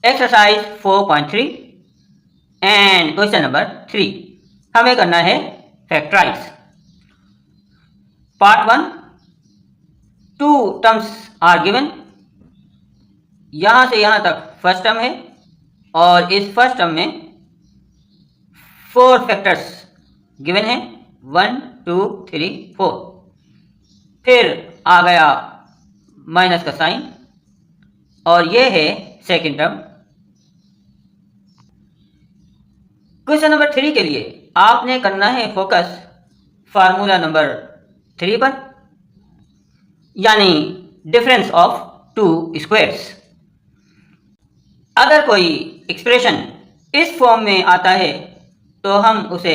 Exercise 4.3 and question number 3 हमें करना है factorise. Part 1 2 terms are given. यहां से यहां तक फर्स्ट टर्म है और इस फर्स्ट टर्म में 4 फैक्टर्स गिवन है 1 2 3 4। फिर आ गया माइनस का साइन और ये है सेकेंड टर्म। क्वेश्चन नंबर 3 के लिए आपने करना है फोकस फार्मूला नंबर 3 पर, यानी डिफरेंस ऑफ टू स्क्वायर्स। अगर कोई एक्सप्रेशन इस फॉर्म में आता है तो हम उसे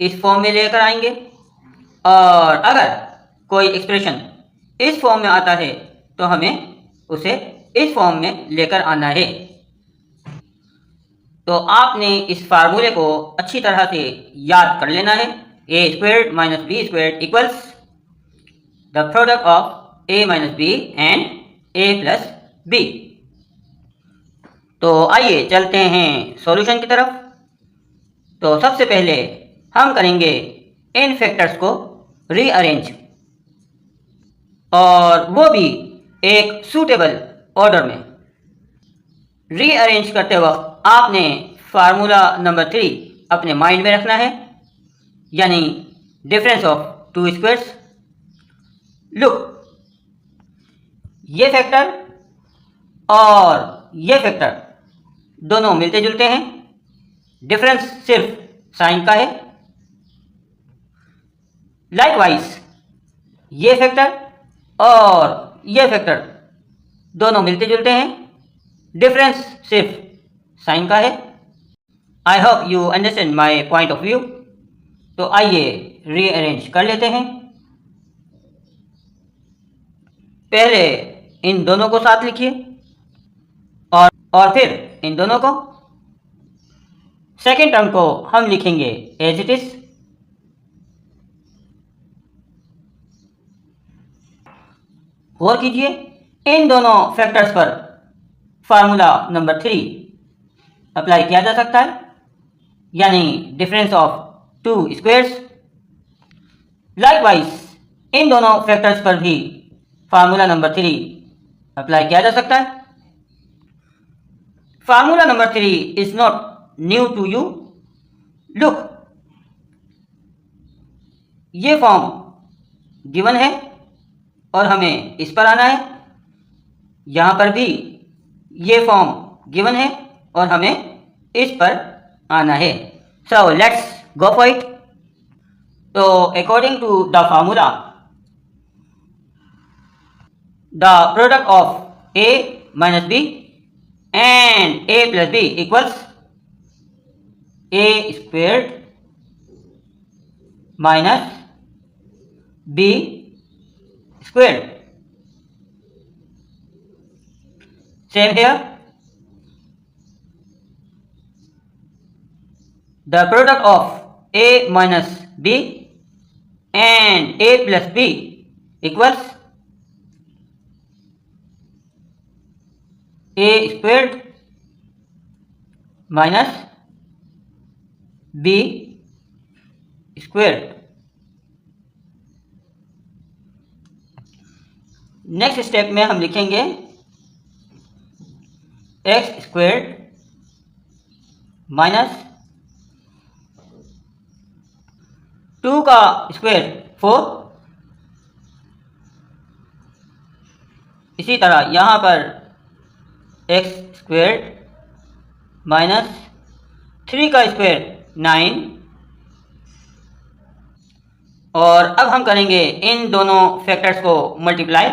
इस फॉर्म में लेकर आएंगे, और अगर कोई एक्सप्रेशन इस फॉर्म में आता है तो हमें उसे इस फॉर्म में लेकर आना है। तो आपने इस फार्मूले को अच्छी तरह से याद कर लेना है। A squared minus B squared equals the product of A minus B and A plus B. तो आइए चलते हैं सॉल्यूशन की तरफ। तो सबसे पहले हम करेंगे इन फैक्टर्स को रीअरेंज, और वो भी एक सूटेबल ऑर्डर में। रीअरेंज करते वक्त आपने फार्मूला नंबर 3 अपने माइंड में रखना है, यानी difference of to squares. Look, ये फैक्टर और ये फैक्टर दोनों मिलते जुलते हैं, डिफरेंस सिर्फ साइन का है। लाइकवाइज ये फैक्टर और ये फैक्टर दोनों मिलते जुलते हैं, डिफरेंस सिर्फ साइन का है। I hope you understand my point of view. तो आइए रीअरेंज कर लेते हैं। पहले इन दोनों को साथ लिखिए और फिर इन दोनों को। सेकेंड टर्म को हम लिखेंगे एज इट इज। गौर कीजिए, इन दोनों फैक्टर्स पर फार्मूला नंबर 3 अप्लाई किया जा सकता है, यानी difference of to squares. Likewise इन दोनों फैक्टर्स पर भी फार्मूला नंबर 3 अप्लाई किया जा सकता है। Formula number 3 is not new to you. Look, ये फॉर्म गिवन है और हमें इस पर आना है। यहां पर भी ये फॉर्म गिवन है और हमें इस पर आना है। So let's go for it. तो according to the formula, the product of A minus B and A plus b equals a squared minus b squared. Same here. The product of a minus b and a plus b equals a squared minus b squared. Next step में हम लिखेंगे x squared minus 2 का square 4। इसी तरह यहाँ पर x squared minus 3 का square 9। और अब हम करेंगे इन दोनों फैक्टर्स को मल्टीप्लाई।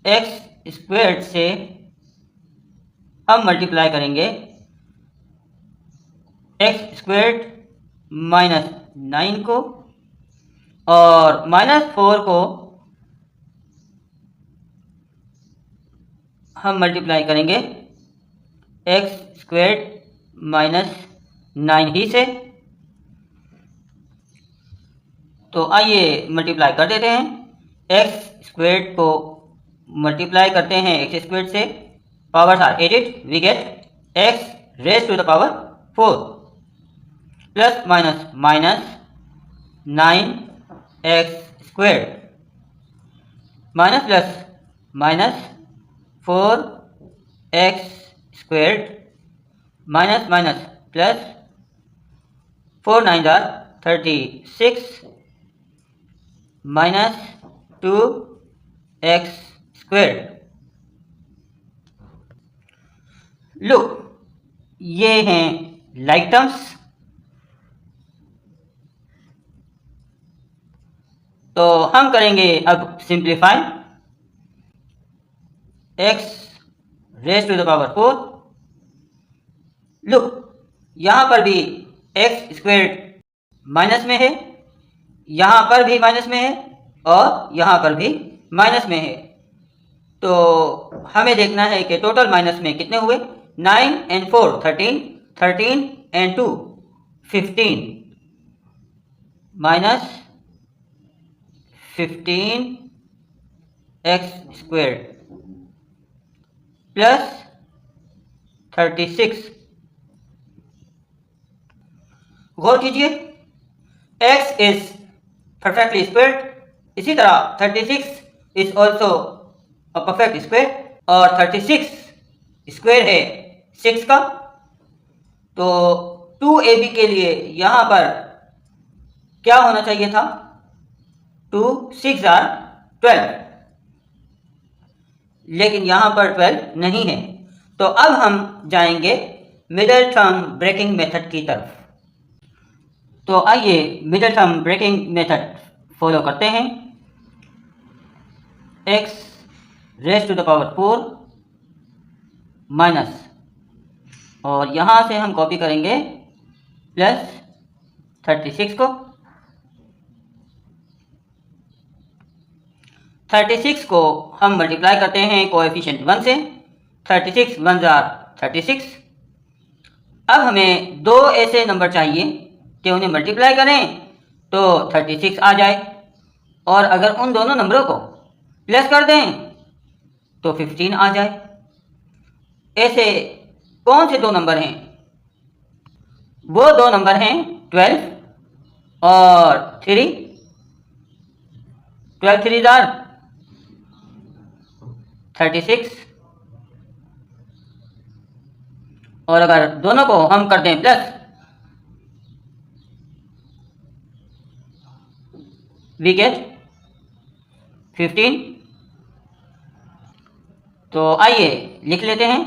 एक्स स्क्वेयर्ड से हम मल्टीप्लाई करेंगे एक्स स्क्वेयर्ड माइनस 9 को, और माइनस 4 को हम मल्टीप्लाई करेंगे एक्स स्क्वेयर्ड माइनस 9 ही से। तो आइए मल्टीप्लाई कर देते हैं। एक्स स्क्वेयर्ड को मल्टीप्लाई करते हैं एक्स स्क्वेयर से, powers are added, we get x raise to the power 4 plus minus minus 9x square minus plus minus 4x square minus minus plus 4 9 are 36 minus 2x square. Look, ये हैं like terms. तो हम करेंगे अब simplify. x raise to the power 4। Look, यहाँ पर भी x square minus में है, यहाँ पर भी माइनस में है और यहाँ पर भी माइनस में है। तो हमें देखना है कि टोटल माइनस में कितने हुए। 9 and 4 13, 13 and 2 15 minus 15 x square plus 36। गौर कीजिए, x इज परफेक्टली स्क्वेयर्ड, इसी तरह 36 is also a perfect square और 36 स्क्वेयर है 6 का। तो 2ab के लिए यहाँ पर क्या होना चाहिए था, 2 6 are 12, लेकिन यहाँ पर 12 नहीं है। तो अब हम जाएंगे मिडिल टर्म ब्रेकिंग मेथड की तरफ। तो आइए middle term breaking method follow करते हैं। x raise to the power 4 minus, और यहाँ से हम कॉपी करेंगे प्लस 36 को। 36 को हम मल्टीप्लाई करते हैं कोएफिशिएंट 1 से। 36 1 are 36। अब हमें दो ऐसे नंबर चाहिए कि उन्हें मल्टीप्लाई करें तो 36 आ जाए, और अगर उन दोनों नंबरों को प्लस कर दें तो 15 आ जाए। ऐसे कौन से दो नंबर हैं? वो दो नंबर हैं 12 और 3। 12 3 are 36, और अगर दोनों को हम कर दें प्लस, वी गेट 15। तो आइए लिख लेते हैं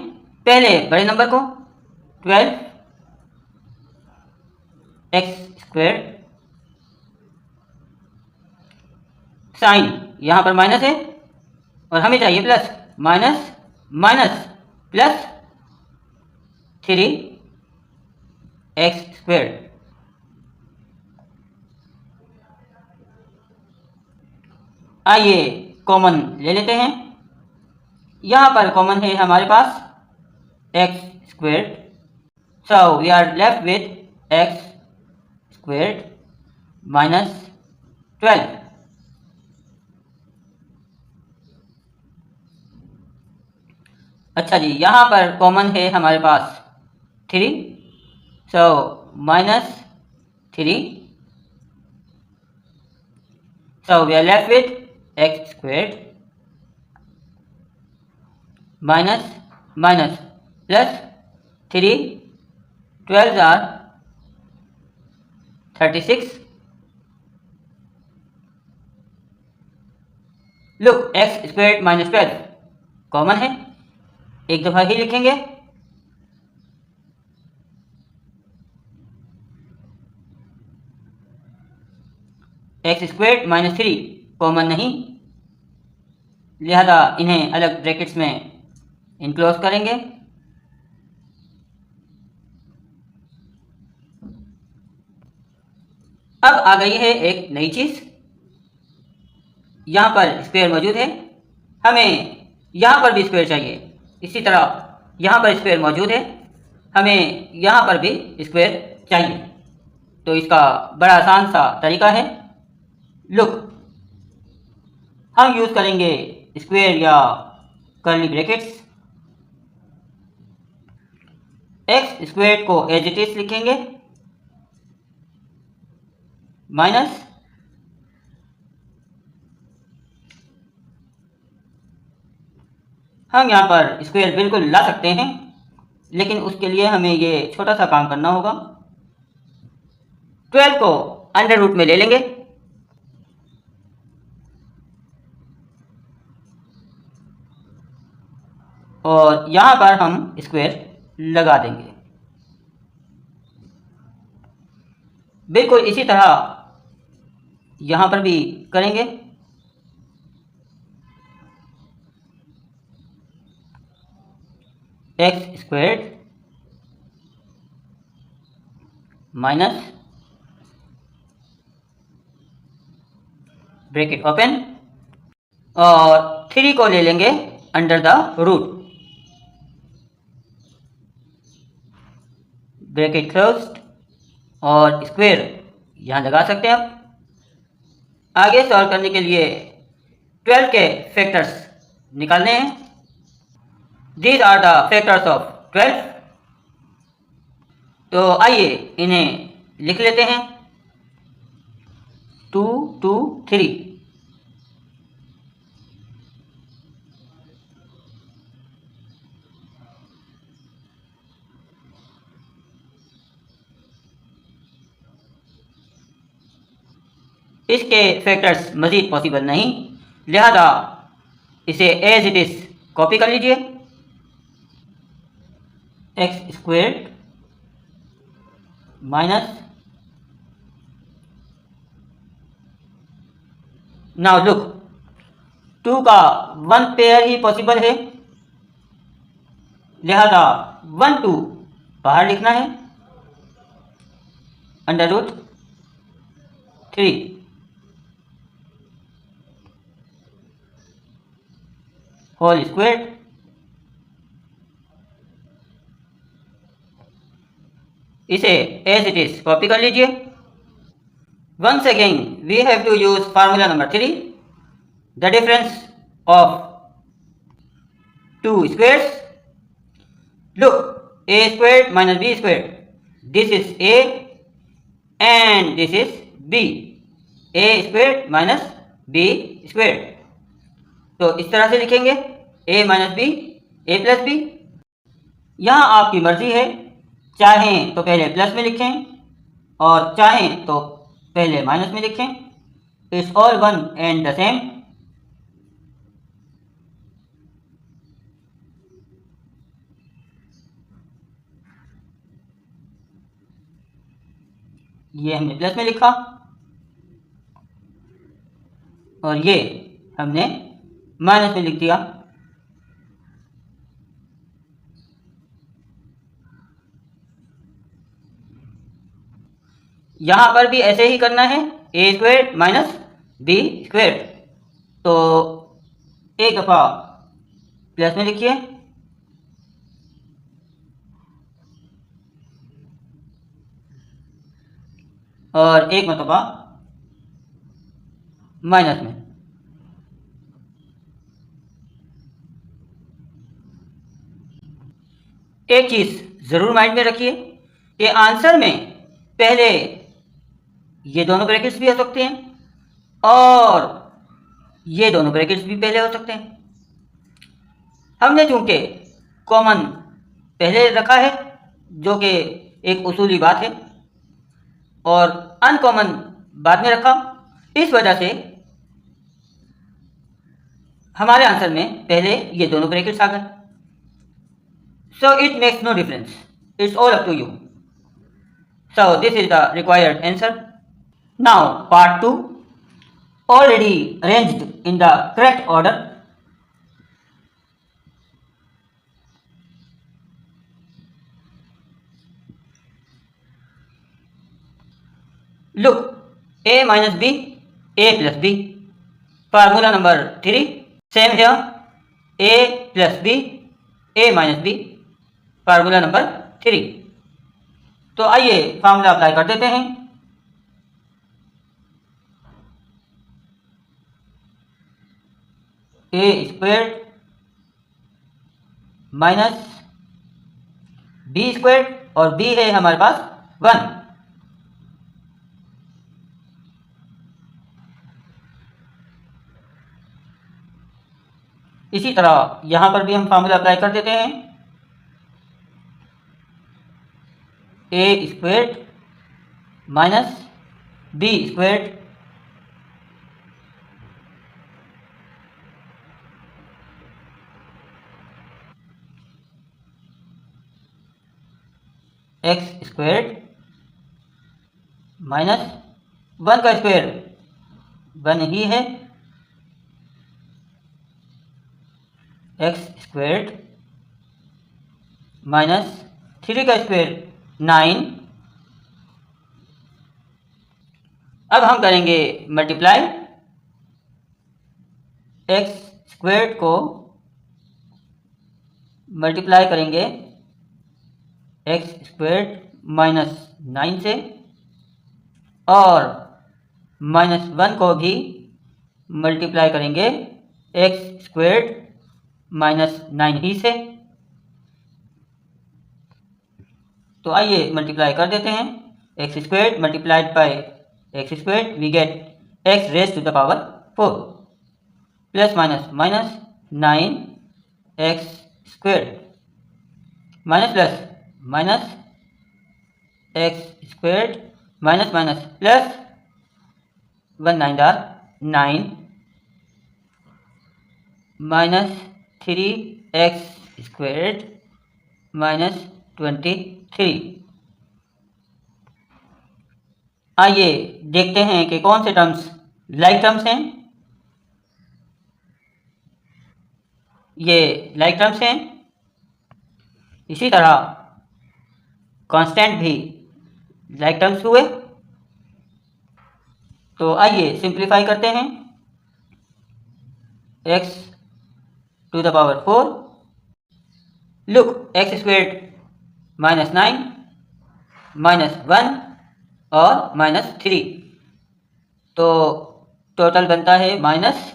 पहले बड़े नंबर को, 12 एक्स स्क्वेयर, साइन यहाँ पर माइनस है और हमें चाहिए plus, minus minus plus 3 x square. आइए कॉमन ले लेते हैं। यहाँ पर कॉमन है हमारे पास x square, so we are left with x square minus 12। अच्छा जी, यहाँ पर कॉमन है हमारे पास 3, so minus 3, so we are left with x square minus minus plus 3, 12 are 36। Look, x square minus 12 common है, एक दफा ही लिखेंगे। एक्स स्क्वेयर माइनस 3 कॉमन नहीं, लिहाजा इन्हें अलग ब्रैकेट्स में इनक्लोज करेंगे। अब आ गई है एक नई चीज, यहाँ पर स्क्वायर मौजूद है, हमें यहाँ पर भी स्क्वायर चाहिए। इसी तरह यहाँ पर स्क्वायर मौजूद है, हमें यहाँ पर भी स्क्वायर चाहिए। तो इसका बड़ा आसान सा तरीका है। लुक, हम यूज़ करेंगे स्क्वायर या कर्ली ब्रैकेट्स, एक्स स्क्वायर को एज इट इज लिखेंगे माइनस हम यहाँ पर स्क्वायर बिल्कुल ला सकते हैं, लेकिन उसके लिए हमें ये छोटा सा काम करना होगा। 12 को अंडर रूट में ले लेंगे और यहाँ पर हम स्क्वायर लगा देंगे। बिल्कुल इसी तरह यहाँ पर भी करेंगे। X squared minus bracket open और 3 को ले लेंगे under the root, bracket closed और स्क्वायर यहाँ लगा सकते हैं। आप आगे सॉल्व करने के लिए 12 के फैक्टर्स निकालने हैं। These are the factors of 12। तो आइए इन्हें लिख लेते हैं। 2 2 3। इसके फैक्टर्स मज़ीद पॉसिबल नहीं, लिहाजा इसे एज इट इज कॉपी कर लीजिए। X square minus, now look 2 का 1 पेयर ही पॉसिबल है, लिहाजा 1 2 बाहर लिखना है, अंडर रूट 3 होल स्क्वायर। इसे एज इट इज कॉपी कर लीजिए। Once again we have to use formula number 3, the difference of 2 squares. Look, a squared minus b squared, this is a and this is b, a squared minus b squared। तो इस तरह से लिखेंगे a minus b, a plus b. यहाँ आपकी मर्जी है, चाहें तो पहले प्लस में लिखें और चाहें तो पहले माइनस में लिखें। It's all one and the same. ये हमने प्लस में लिखा और ये हमने माइनस में लिख दिया। यहां पर भी ऐसे ही करना है, ए स्क्वायर माइनस बी स्क्वायर। तो एक दफ़ा प्लस में लिखिए और एक मरतबा माइनस में। एक चीज़ ज़रूर माइंड में रखिए कि आंसर में पहले ये दोनों ब्रैकेट्स भी हो सकते हैं और ये दोनों ब्रैकेट्स भी पहले हो सकते हैं। हमने चूंकि कॉमन पहले रखा है, जो कि एक उसूली बात है, और अनकॉमन बाद में रखा, इस वजह से हमारे आंसर में पहले ये दोनों ब्रैकेट्स आ गए। So it makes no difference. It's all up to you. So this is the required answer. Now part 2, already arranged in the correct order. Look, a minus b, a plus b. Formula number 3, same here, a plus b, a minus b. Formula number 3। तो आइए formula apply कर देते हैं। A square minus b square, और B है हमारे पास 1। इसी तरह यहां पर भी हम फार्मूला अप्लाई कर देते हैं। A square minus b square x square minus 1 का स्क्वेयर 1 ही है, एक्स स्क्वेयर माइनस 3 का स्क्वेयर 9। अब हम करेंगे मल्टीप्लाई, एक्स स्क्वेयर को मल्टीप्लाई करेंगे एक्स स्क्वेयर माइनस 9 से, और माइनस 1 को भी मल्टीप्लाई करेंगे एक्स स्क्वेयर माइनस 9 ही से। तो आइए मल्टीप्लाई कर देते हैं। X square multiplied by x square, we get x raise to the power 4 plus minus minus 9 x square minus plus minus x square minus minus plus 1 9 दार 9 minus 3 x square minus 23। आइए देखते हैं कि कौन से टर्म्स लाइक टर्म्स हैं। ये like terms हैं। इसी तरह कांस्टेंट भी लाइक टर्म्स हुए। तो आइए सिंप्लीफाई करते हैं। X to the power 4, look x square minus 9 minus 1 और माइनस 3, तो टोटल बनता है माइनस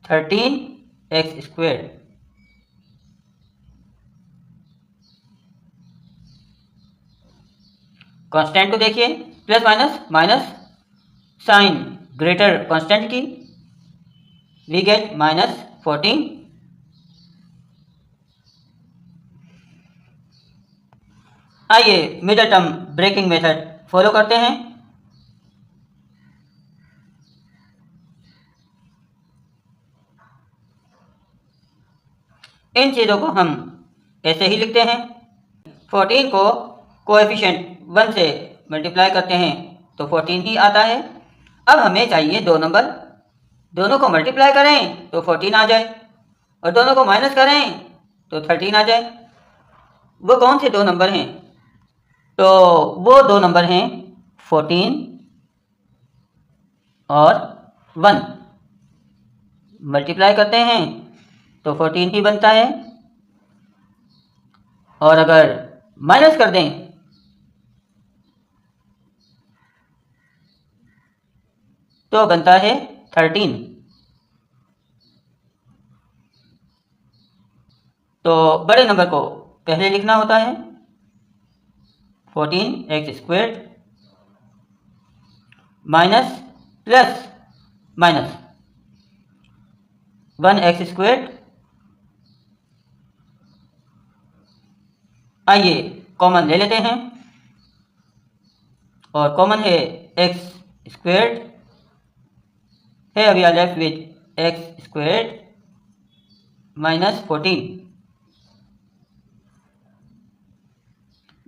13 एक्स स्क्वेयर। कांस्टेंट को देखिए, plus minus minus sign greater constant की, वी गेट माइनस 14। आइए middle term breaking method follow करते हैं। इन चीज़ों को हम ऐसे ही लिखते हैं। 14 को कोएफिशिएंट 1 से मल्टीप्लाई करते हैं तो 14 ही आता है। अब हमें चाहिए दो नंबर, दोनों को मल्टीप्लाई करें तो 14 आ जाए, और दोनों को माइनस करें तो 13 आ जाए। वो कौन से दो नंबर हैं? तो वो दो नंबर हैं 14 और 1। मल्टीप्लाई करते हैं तो 14 ही बनता है, और अगर माइनस कर दें तो बनता है 13। तो बड़े नंबर को पहले लिखना होता है, 14 x square minus plus minus 1 x square. आइए कॉमन ले लेते हैं, और कॉमन है एक्स स्क्वेयर है, we are left with x square minus 14।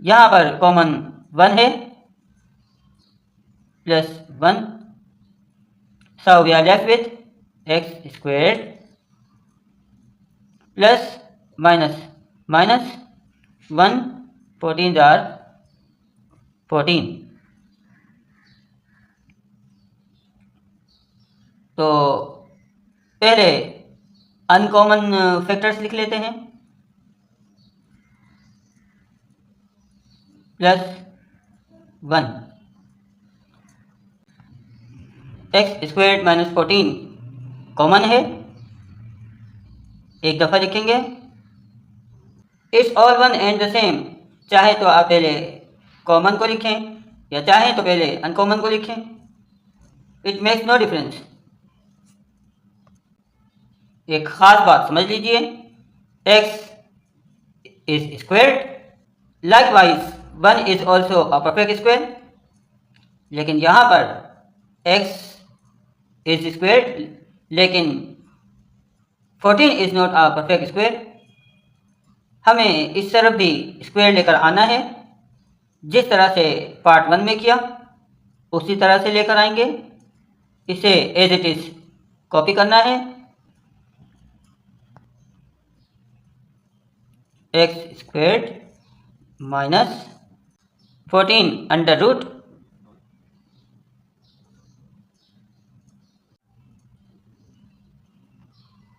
यहाँ पर कॉमन 1 है, plus 1, so we are left with x square plus minus minus 1 14 जार 14। तो पहले अनकॉमन फैक्टर्स लिख लेते हैं, plus 1 x square minus 14 common है, एक दफ़ा लिखेंगे। It's all one and the same, चाहे तो आप पहले कॉमन को लिखें या चाहे तो पहले अनकॉमन को लिखें, इट मेक्स नो डिफरेंस। एक ख़ास बात समझ लीजिए, x is squared, likewise 1 is also a perfect square. लेकिन यहाँ पर एक्स इज स्क्वेयर्ड लेकिन 14 is not a perfect square. हमें इस तरफ भी स्क्वेयर लेकर आना है, जिस तरह से पार्ट 1 में किया उसी तरह से लेकर आएंगे। इसे एज इट इज कॉपी करना है। X squared minus 14 under root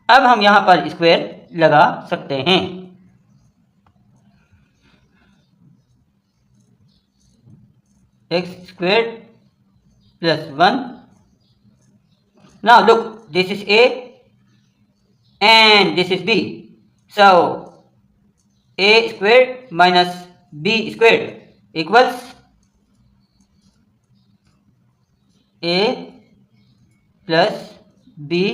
अब हम यहाँ पर स्क्वायर लगा सकते हैं। X squared plus 1। Now look, this is A and this is B, so a squared minus B squared equals A plus B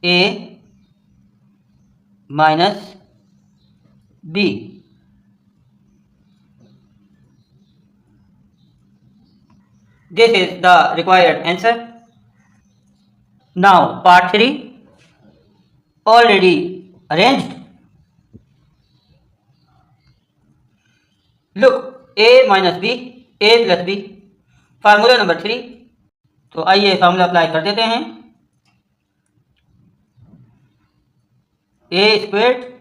A minus b. This is the required answer. Now part 3 already arranged. Look, a minus b, a plus b, formula number 3। तो आइए formula apply कर देते हैं। A squared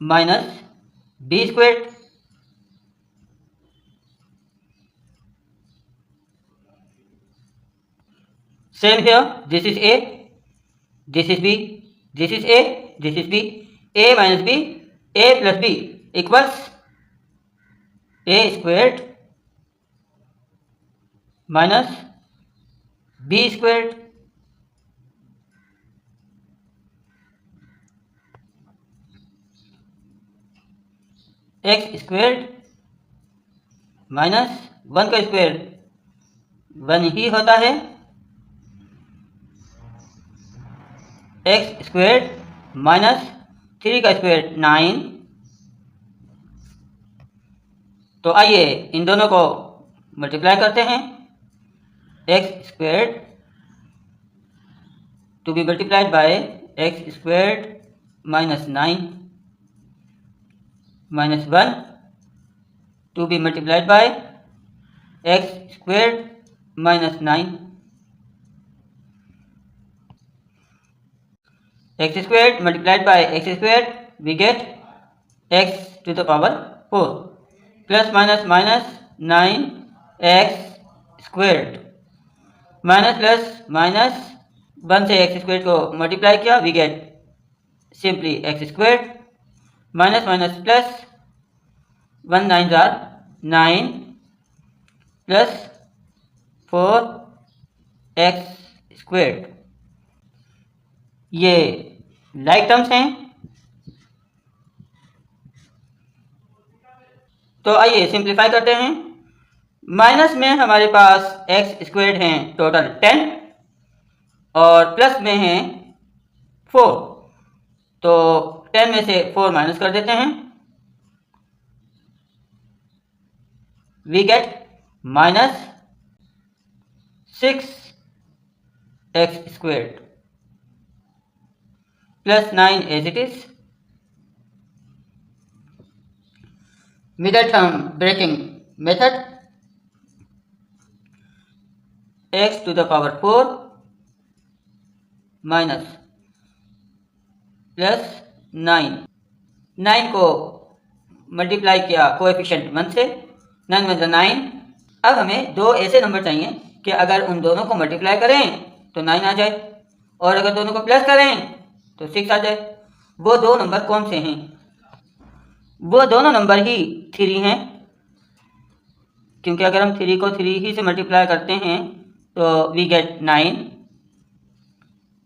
minus B squared same here, this is a, this is b, this is a, this is b, a minus b, a plus b equals a squared minus b squared x squared minus 1 का square 1 ही होता है, x square minus 3 का square 9। तो आइए इन दोनों को multiply करते हैं। X square to be multiplied by x square minus 9 minus 1 to be multiplied by x square minus 9 x squared multiplied by x squared, we get x to the power 4 plus minus minus 9x squared minus plus minus 1 से x square को multiply किया, we get simply x square minus minus plus 1 9 जार 9 plus 4x square. ये like terms हैं। तो आइए simplify करते हैं। माइनस में हमारे पास एक्स स्क्वेयर्ड हैं टोटल 10 और प्लस में हैं 4, तो 10 में से 4 माइनस कर देते हैं, we get minus 6x squared plus 9 as it is. Middle term breaking method, x to the power 4 minus plus 9 को मल्टीप्लाई किया कोएफिशिएंट 1 से, 9 में 9। अब हमें दो ऐसे नंबर चाहिए कि अगर उन दोनों को मल्टीप्लाई करें तो 9 आ जाए और अगर दोनों को प्लस करें तो 6 आ जाए। वो दो नंबर कौन से हैं? वो दोनों नंबर ही 3 हैं, क्योंकि अगर हम 3 को 3 ही से मल्टीप्लाई करते हैं तो वी गेट 9,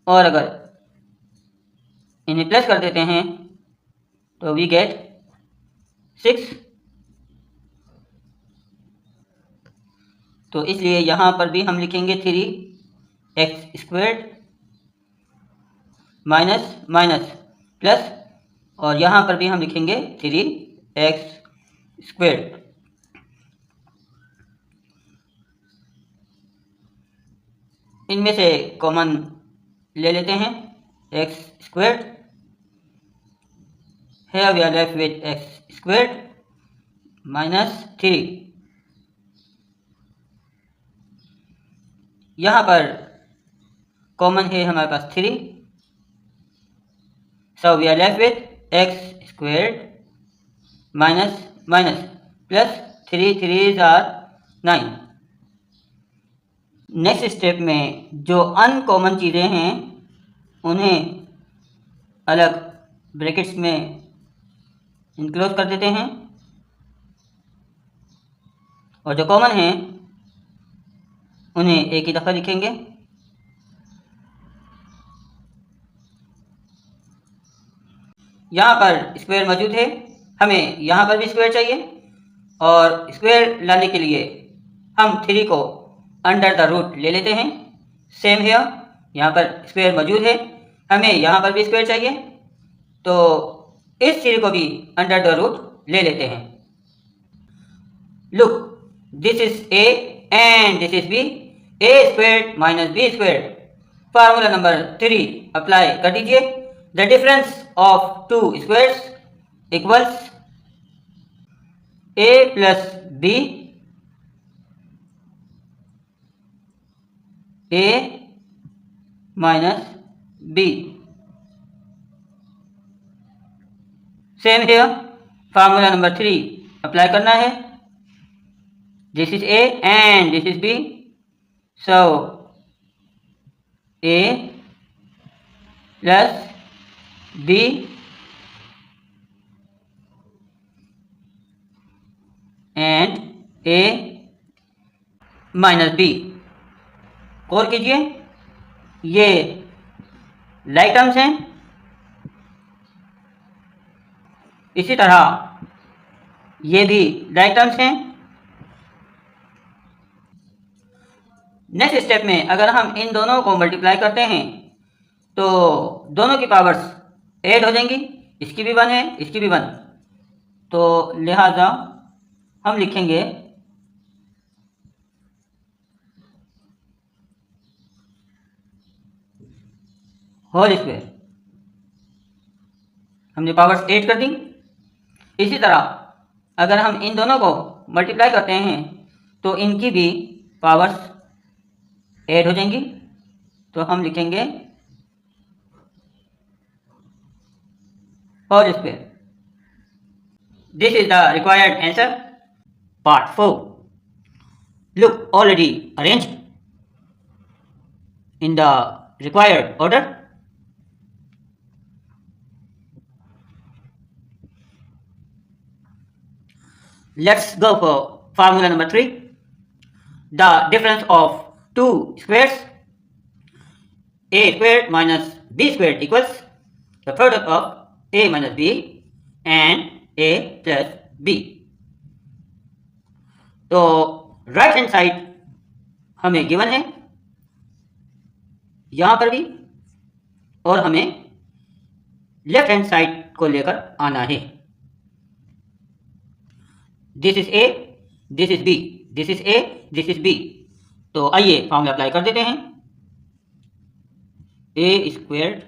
और अगर इन्हें प्लस कर देते हैं तो वी गेट 6। तो इसलिए यहाँ पर भी हम लिखेंगे 3x² माइनस माइनस प्लस, और यहाँ पर भी हम लिखेंगे 3x²। इनमें से कॉमन ले लेते हैं x²। Here we are left with x² minus 3। यहाँ पर कॉमन है हमारे पास 3, so we are left with x² minus minus plus 3 3s are 9। Next step में जो अनकॉमन चीज़ें हैं उन्हें अलग ब्रैकेट्स में इनक्लोज कर देते हैं, और जो कॉमन हैं उन्हें एक ही दफ़ा लिखेंगे। यहाँ पर स्क्वायर मौजूद है, हमें यहाँ पर भी स्क्वायर चाहिए, और स्क्वायर लाने के लिए हम 3 को अंडर द रूट ले लेते हैं। सेम है, यहाँ पर स्क्वायर मौजूद है, हमें यहाँ पर भी स्क्वायर चाहिए, तो इस 3 को भी अंडर द रूट ले लेते हैं। Look, this is A and this is B, a² minus b²। Formula number 3 apply कर दीजिए। The difference of 2 squares equals a plus b, a minus b। Same है, फार्मूला नंबर 3 अप्लाई करना है। This is a and this is b, so a plus b and a minus b। गौर कीजिए, ये like terms हैं, इसी तरह ये भी लाइक टर्म्स हैं। नेक्स्ट स्टेप में अगर हम इन दोनों को मल्टीप्लाई करते हैं तो दोनों की पावर्स ऐड हो जाएंगी, इसकी भी 1 है इसकी भी 1, तो लिहाजा हम लिखेंगे होल स्क्वायर। हमने पावर्स ऐड कर दी। इसी तरह अगर हम इन दोनों को मल्टीप्लाई करते हैं तो इनकी भी पावर्स ऐड हो जाएंगी, तो हम लिखेंगे whole square. This is the required answer. Part 4, look already arranged in the required order. Let's go for formula number 3. The difference of 2 squares, a² minus b² equals the product of a minus b and a plus b. तो right hand side हमें given है यहाँ पर भी, और हमें left hand side को लेकर आना है। This is A, this is B, this is A, this is B. तो आइए फॉर्मूला अप्लाई कर देते हैं। a²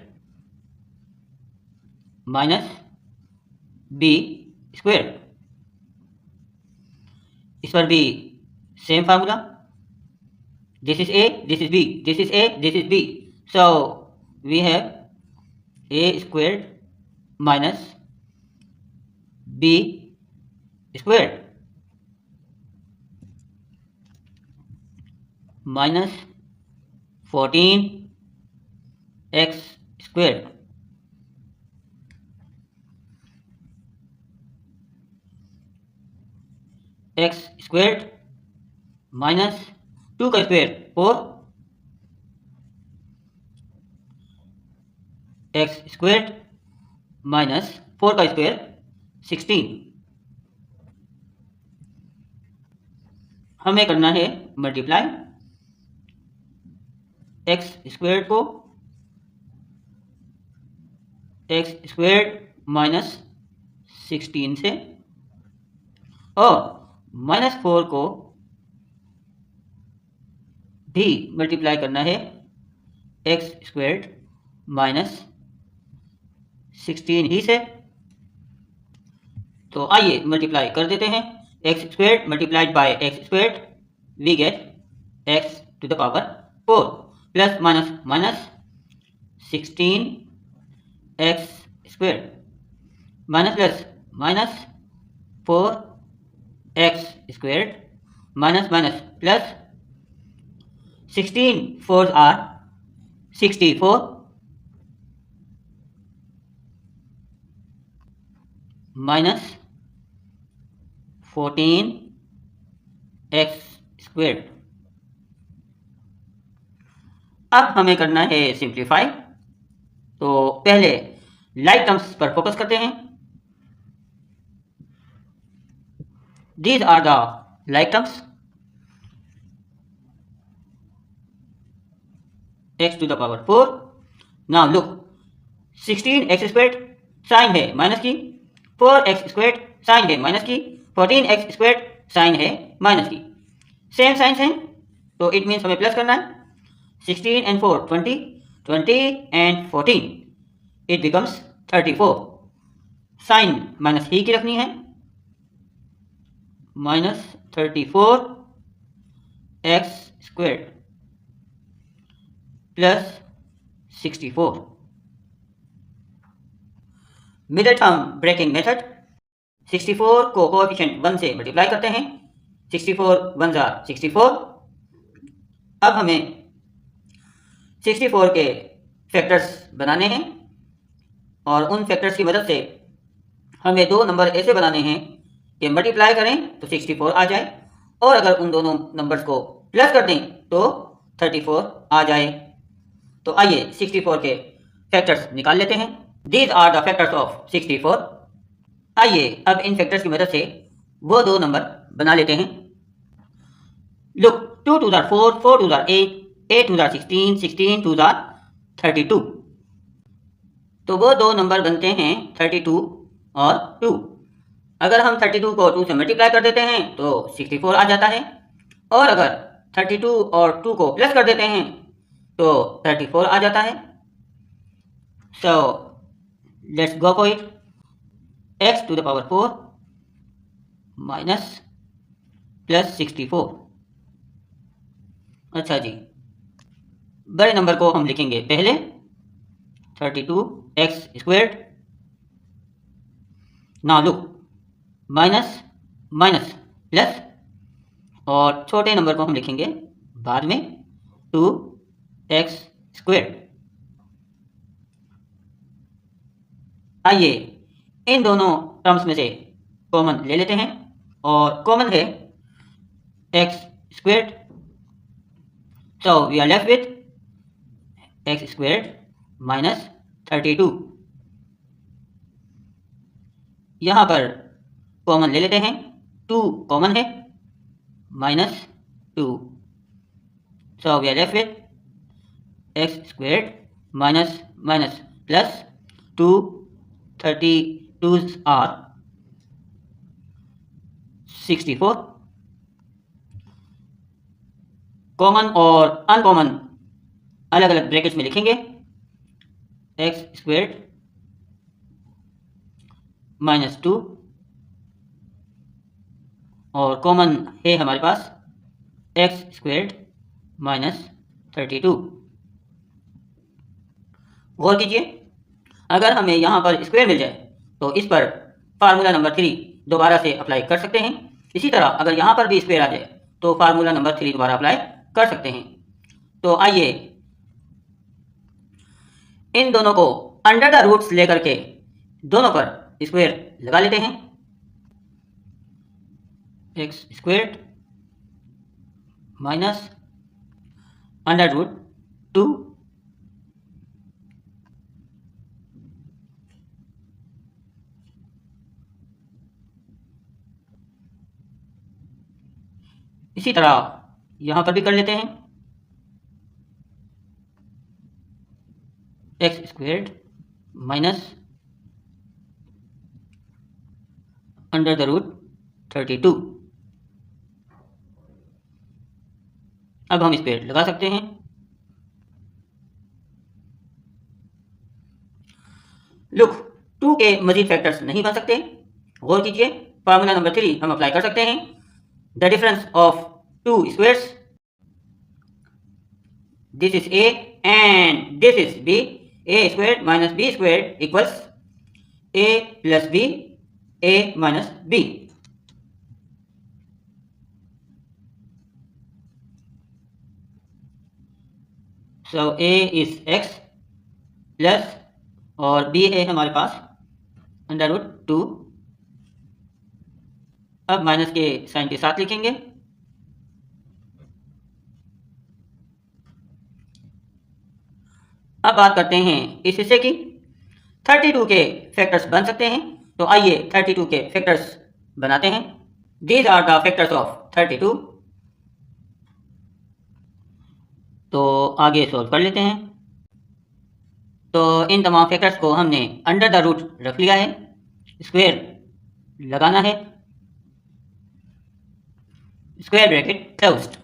माइनस b², इस पर भी same formula. This is A, this is B, this is A, this is B, so we have a² minus b² minus 14x²। X square minus 2 का square 4, x square minus 4 का square 16। हमें करना है multiply x square को x square minus 16 से और minus 4 को भी मल्टीप्लाई करना है एक्स स्क्वेयर माइनस 16 ही से। तो आइए मल्टीप्लाई कर देते हैं। X square multiplied by x square, we get x to the power 4 plus minus minus 16 x square minus plus minus 4 x square minus minus plus 16 4 or 64 minus 14 x square. अब हमें करना है सिंप्लीफाई। तो पहले like terms पर focus करते हैं। These are the like terms. X to the power 4। Now look, 16 x square sign है माइनस की, 4 एक्स स्क्वेयर साइन है माइनस की, 14 एक्स स्क्वेयर साइन है माइनस की। सेम साइन है तो इट मीन्स हमें प्लस करना है। 16 and 4 20, 20 and 14 it becomes 34। Sign minus ही की रखनी है, minus 34 x square plus 64। Middle term breaking method. 64 को कोएफिशिएंट 1 से मल्टीप्लाई करते हैं। 64 1 जार 64। अब हमें 64 के फैक्टर्स बनाने हैं और उन फैक्टर्स की मदद से हमें दो नंबर ऐसे बनाने हैं कि मल्टीप्लाई करें तो 64 आ जाए और अगर उन दोनों नंबर्स को प्लस कर दें तो 34 आ जाए। तो आइए 64 के फैक्टर्स निकाल लेते हैं। These are the factors of 64। आइए अब इन फैक्टर्स की मदद से वो दो नंबर बना लेते हैं। Look, 2 2 jar 4, 4 2 jar 8, 8 2 jar 16, 16 2 jar 32। तो वो दो नंबर बनते हैं 32 और 2। अगर हम 32 को 2 से मल्टीप्लाई कर देते हैं तो 64 आ जाता है और अगर 32 और 2 को प्लस कर देते हैं तो 34 आ जाता है। So let's go for it. X to the power 4 minus plus 64। अच्छा जी, बड़े नंबर को हम लिखेंगे पहले 32 x square. Now look, minus minus plus और छोटे नंबर को हम लिखेंगे बाद में 2 एक्स स्क्वेयर। आइए इन दोनों टर्म्स में से कॉमन ले लेते हैं और कॉमन है x square. So we are left with x square minus 32। यहाँ पर कॉमन ले लेते हैं, 2 कॉमन है minus 2। So we are left with x square minus minus plus 2 32 or 64। Common और अनकॉमन अलग अलग ब्रैकेट्स में लिखेंगे। एक्स स्क्वेयर माइनस 2 और कॉमन है हमारे पास एक्स स्क्वेयर माइनस 32। गौर कीजिए, अगर हमें यहाँ पर स्क्वायर मिल जाए तो इस पर फार्मूला नंबर 3 दोबारा से अप्लाई कर सकते हैं। इसी तरह अगर यहाँ पर भी स्क्वायर आ जाए तो फार्मूला नंबर 3 दोबारा अप्लाई कर सकते हैं। तो आइए इन दोनों को अंडर द रूट्स लेकर के दोनों पर स्क्वायर लगा लेते हैं। X squared minus under root 2 इसी तरह यहां पर भी कर लेते हैं। X squared minus under the root 32। अब हम स्क्वेयर लगा सकते हैं। लुक, 2 के मजीद फैक्टर्स नहीं बन सकते। गौर कीजिए, फार्मूला नंबर 3 हम अप्लाई कर सकते हैं। The difference of 2 squares, this is A and this is B. A squared minus B squared equals A plus B, A minus B. So A is x plus और B है हमारे पास under root 2। अब minus के sign के साथ लिखेंगे। अब बात करते हैं इस हिस्से की। 32 के फैक्टर्स बन सकते हैं, तो आइए 32 के फैक्टर्स बनाते हैं। These are the factors of 32। तो आगे सॉल्व कर लेते हैं। तो इन तमाम फैक्टर्स को हमने अंडर द रूट रख लिया है। स्क्वायर लगाना है, स्क्वायर ब्रैकेट क्लोज्ड।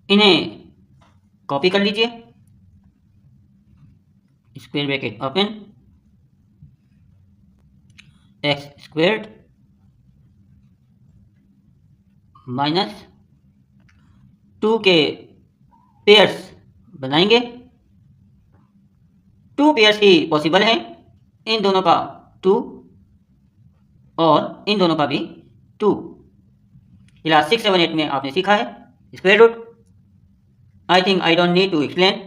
इन्हें कॉपी कर लीजिए। Square bracket open, x squared minus 2 के पेयर्स बनाएंगे। 2 पेयर्स ही पॉसिबल हैं, इन दोनों का 2 और इन दोनों का भी 2। क्लास 6, 7, 8 में आपने सीखा है square root. I think I don't need to explain.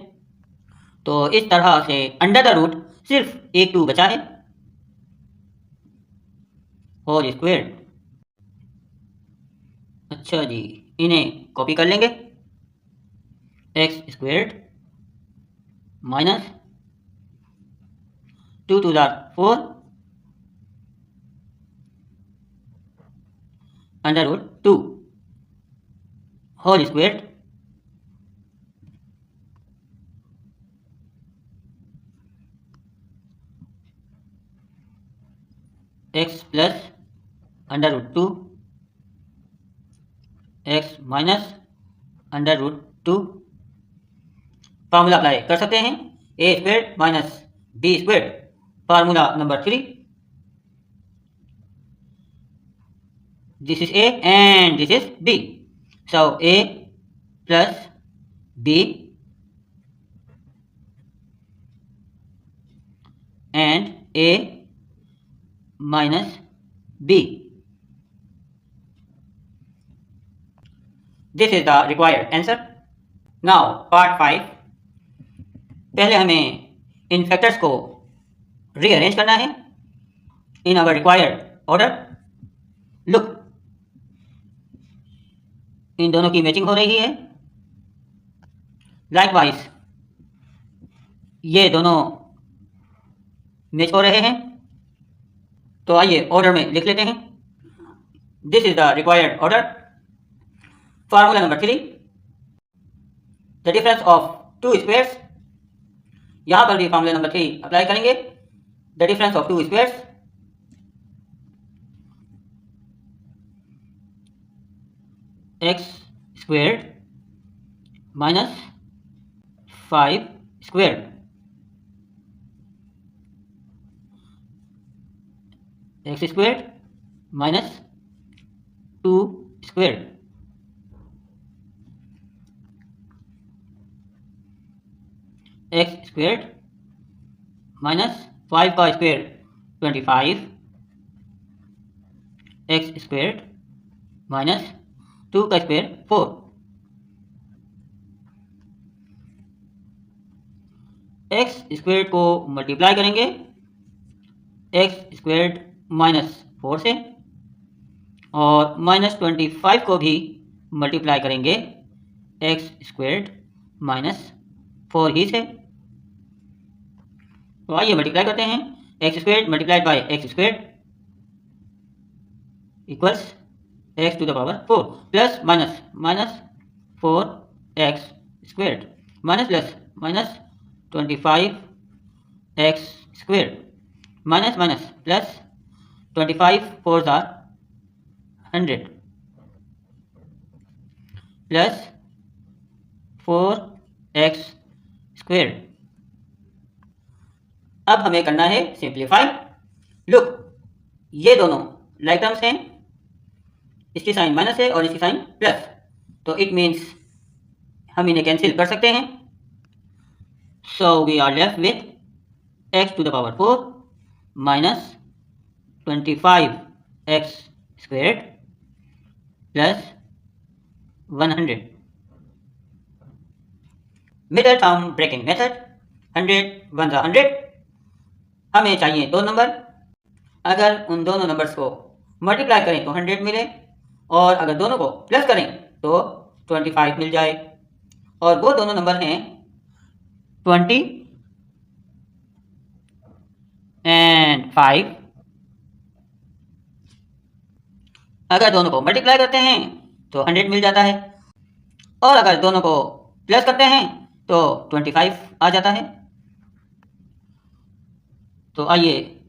तो इस तरह से अंडर द रूट सिर्फ एक 2 बचा है, होल स्क्वायर। अच्छा जी, इन्हें कॉपी कर लेंगे। X squared minus 2 2 4 under root 2 whole squared x plus under root 2 x minus under root 2। Formula apply कर सकते हैं। A square minus b square, formula number 3। This is A and this is B. So a plus b and a minus b. This is the required answer. Now part 5. पहले हमें इन factors को rearrange करना है in our required order. Look, इन दोनों की matching हो रही है। लाइकवाइज ये दोनों मैच हो रहे हैं। तो आइए ऑर्डर में लिख लेते हैं। This is the required order. Formula number 3, the difference of 2 squares. यहां पर भी फार्मूला नंबर 3 अप्लाई करेंगे। The difference of 2 squares x squared minus 5 squared x squared minus 2 squared x squared minus 5 का स्क्वायर 25 एक्स स्क्वायर्ड माइनस 2 का square 4। X squared को multiply करेंगे। X squared -4 से, और -25 को भी मल्टीप्लाई करेंगे x² -4 ही से। तो आइए मल्टीप्लाई करते हैं। x² multiplied by x² equals x⁴ plus minus -4x² minus plus -25x² minus minus plus 25 4s are 100 plus 4x²। अब हमें करना है सिंप्लीफाई। लुक, ये दोनों लाइक टर्म्स हैं, इसकी साइन माइनस है और इसकी साइन प्लस, तो इट मीन्स हम इन्हें कैंसिल कर सकते हैं। So we are left with x⁴ minus 25x² plus 100। Middle term breaking method, 100 1 100। हमें चाहिए दो नंबर। अगर उन दोनों नंबर्स को मल्टीप्लाई करें तो 100 मिले, और अगर दोनों को प्लस करें तो 25 मिल जाए, और वो दोनों नंबर हैं 20 और 5। अगर दोनों को मल्टीप्लाई करते हैं तो 100 मिल जाता है, और अगर दोनों को प्लस करते हैं तो 25 आ जाता है। तो आइए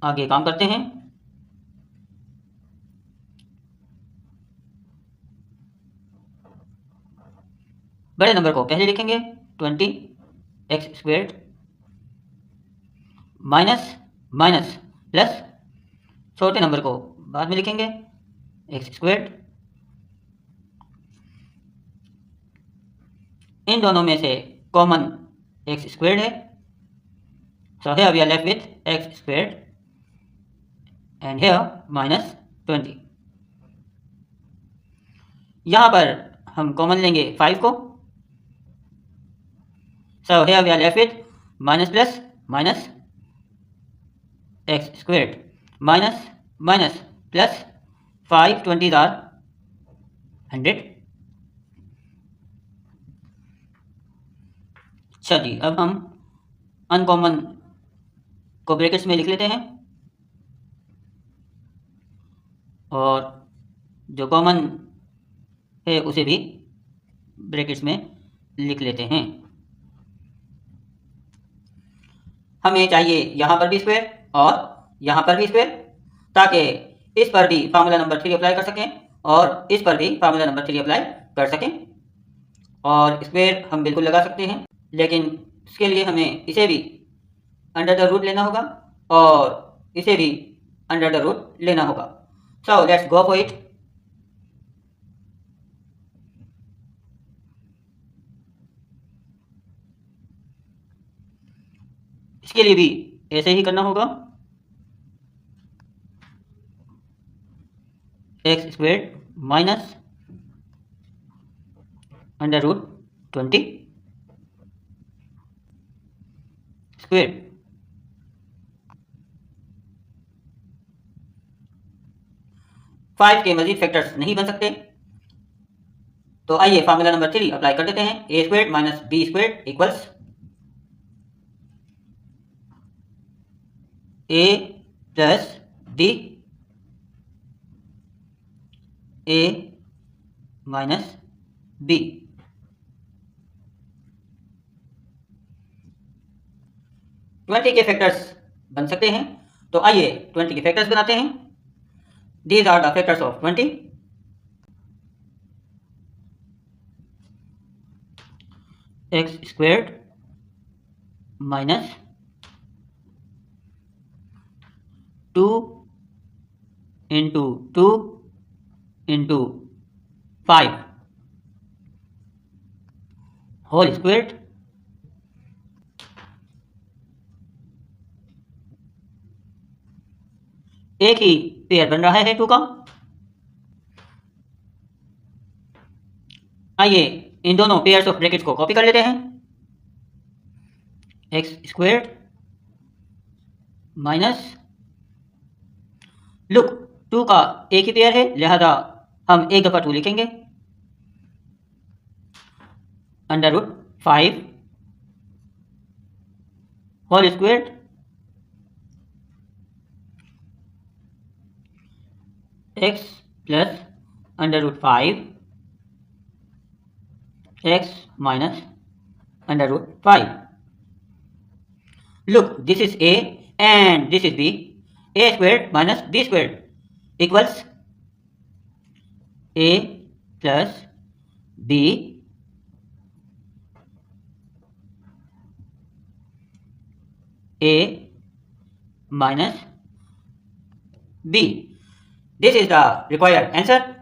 आगे काम करते हैं। बड़े नंबर को पहले लिखेंगे 20x² माइनस माइनस प्लस, छोटे नंबर को बाद में लिखेंगे x²। इन दोनों में से कॉमन x² है, so here we are left with x² and here -20। यहाँ पर हम कॉमन लेंगे 5 को, so here we are left with minus plus minus x² minus minus plus 5 20s are 100। चलिए अब हम अनकॉमन को ब्रैकेट्स में लिख लेते हैं, और जो कॉमन है उसे भी ब्रैकेट्स में लिख लेते हैं। हमें चाहिए यहाँ पर भी स्क्वायर और यहाँ पर भी स्क्वायर, ताकि इस पर भी फार्मूला नंबर 3 अप्लाई कर सकें और इस पर भी फार्मूला नंबर 3 अप्लाई कर सकें। और स्क्वायर हम बिल्कुल लगा सकते हैं, लेकिन इसके लिए हमें इसे भी अंडर द रूट लेना होगा और इसे भी अंडर द रूट लेना होगा। So let's go for it. इसके लिए भी ऐसे ही करना होगा, x² minus under root 20 square. Five के मजीद फैक्टर्स नहीं बन सकते, तो आइए फार्मूला नंबर 3 अप्लाई कर देते हैं। a² minus b² equals a plus b, a minus b। Twenty के फैक्टर्स बन सकते हैं, तो आइए 20 के फैक्टर्स बनाते हैं। These are the factors of 20. x² minus 2 into 2 into 5 whole squared एक ही पेयर बन रहा है 2 का। आइए इन दोनों पेयर्स ऑफ ब्रैकेट्स को कॉपी कर लेते हैं। x² माइनस लुक 2 का एक ही पेयर है, लिहाजा हम एक दफ़ा 2 लिखेंगे। √5 whole square x plus √5 x minus √5. Look, this is a and this is b. A squared minus b squared equals a plus b a minus b. This is the required answer.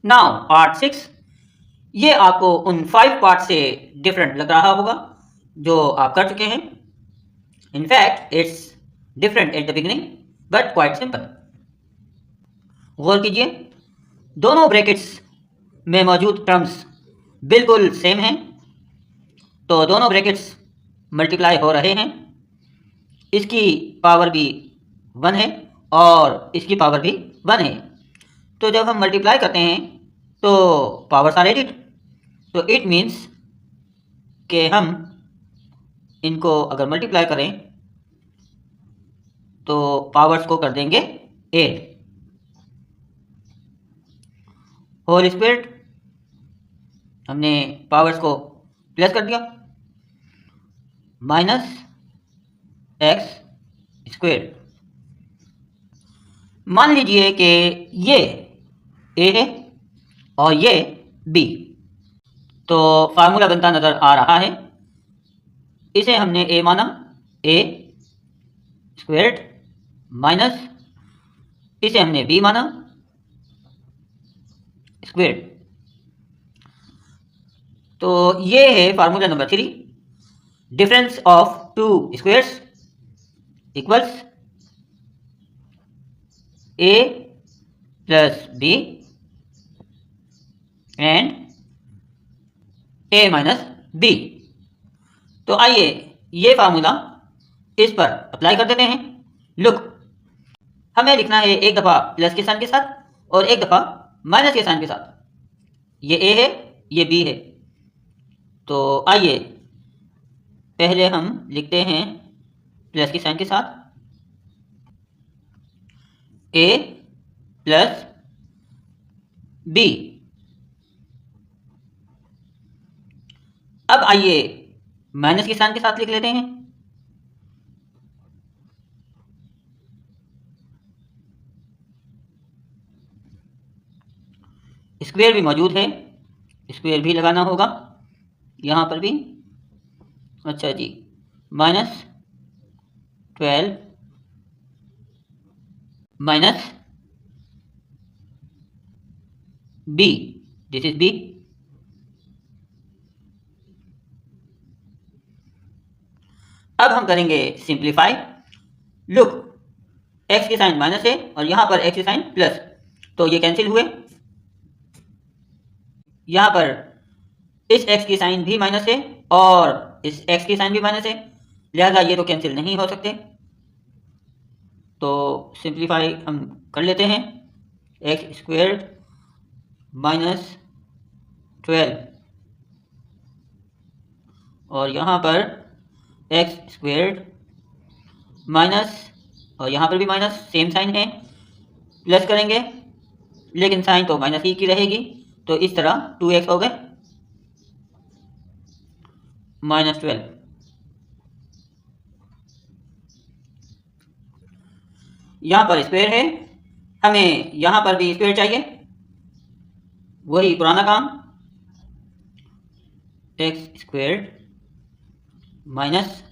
Now part 6. ये आपको उन 5 part से different लग रहा होगा जो आप कर चुके हैं। In fact, it's different at the beginning, but quite simple. गौर कीजिए, दोनों ब्रैकेट्स में मौजूद टर्म्स बिल्कुल सेम हैं, तो दोनों ब्रैकेट्स मल्टीप्लाई हो रहे हैं। इसकी पावर भी 1 है और इसकी पावर भी 1 है। तो जब हम मल्टीप्लाई करते हैं तो पावर्स आर एडिड, तो इट मीन्स कि हम इनको अगर मल्टीप्लाई करें तो पावर्स को कर देंगे 8। होल स्क्वायर, हमने पावर्स को प्लस कर दिया, माइनस एक्स स्क्वायर। मान लीजिए कि ये ए है और ये बी, तो फार्मूला बनता नज़र आ रहा है। इसे हमने ए माना, ए स्क्वायर्ड माइनस इसे हमने बी माना, स्क्वायर्ड। तो ये है formula number 3, difference of 2 squares equals A plus B and A minus B. तो आइए ये फार्मूला इस पर अप्लाई कर देते हैं। लुक, हमें लिखना है एक दफ़ा प्लस के साइन के साथ और एक दफ़ा माइनस के साइन के साथ। ये ए है, ये बी है। तो आइए पहले हम लिखते हैं प्लस के साइन के साथ, ए प्लस बी। अब आइए माइनस के साइन के साथ लिख लेते हैं। स्क्वायर भी मौजूद है, स्क्वायर भी लगाना होगा यहाँ पर भी। अच्छा जी, -12 minus B, this is B. अब हम करेंगे सिंप्लीफाई। लुक, एक्स की साइन माइनस है और यहाँ पर एक्स की साइन प्लस, तो ये कैंसिल हुए। यहाँ पर इस एक्स की साइन भी माइनस है और इस एक्स की साइन भी माइनस है, लिहाजा ये तो कैंसिल नहीं हो सकते। तो सिंप्लीफाई हम कर लेते हैं। एक्स स्क्वायर्ड -12 और यहाँ पर एक्स स्क्वायर्ड माइनस और यहाँ पर भी माइनस, सेम साइन है, प्लस करेंगे लेकिन साइन तो माइनस ही की रहेगी, तो इस तरह 2x हो गए -12। यहाँ पर स्क्वायर है, हमें यहाँ पर भी स्क्वायर चाहिए, वही पुराना काम, एक्स स्क्वायर्ड माइनस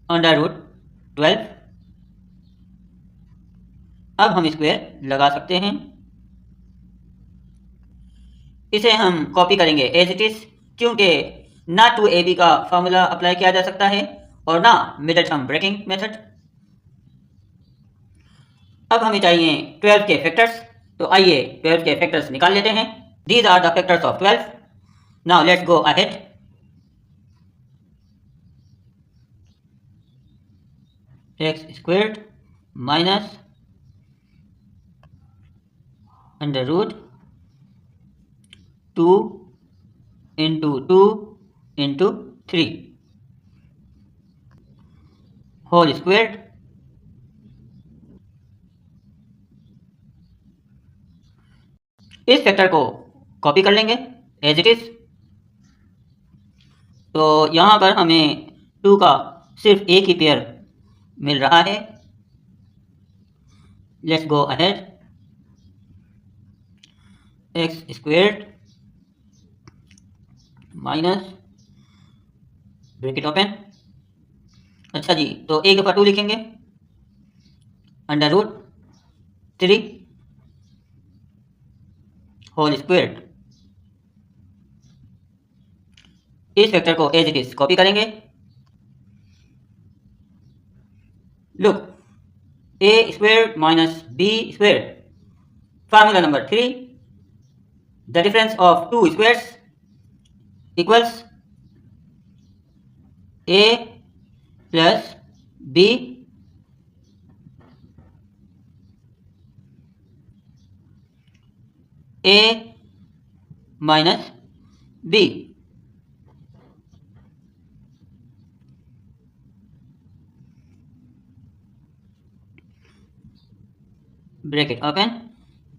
√12। अब हम स्क्वायर लगा सकते हैं। इसे हम कॉपी करेंगे एज इट इज, क्योंकि ना 2ab का फॉर्मूला अप्लाई किया जा सकता है और ना मिडल टर्म ब्रेकिंग मेथड। अब हमें चाहिए 12 के फैक्टर्स, तो आइए 12 के फैक्टर्स निकाल लेते हैं। These are the factors of 12। Now let's go ahead. X squared minus under root 2 into 2 into 3 whole squared इस फैक्टर को कॉपी कर लेंगे एज इट इज। तो यहाँ पर हमें 2 का सिर्फ एक ही पेयर मिल रहा है। Let's go ahead. X squared minus bracket open. अच्छा जी, तो एक दफ़ा 2 लिखेंगे अंडर रूट 3 होल स्क्वेयर्ड। इस फैक्टर को एज इट इज कॉपी करेंगे। Look, A squared minus B squared, formula number 3, the difference of 2 squares equals A plus B A minus B. Bracket open,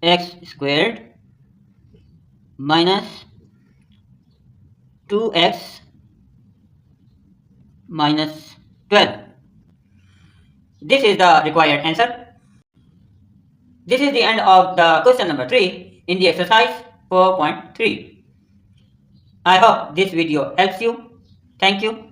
x squared minus 2x minus 12. This is the required answer. This is the end of the question number 3 in the exercise 4.3. I hope this video helps you. Thank you.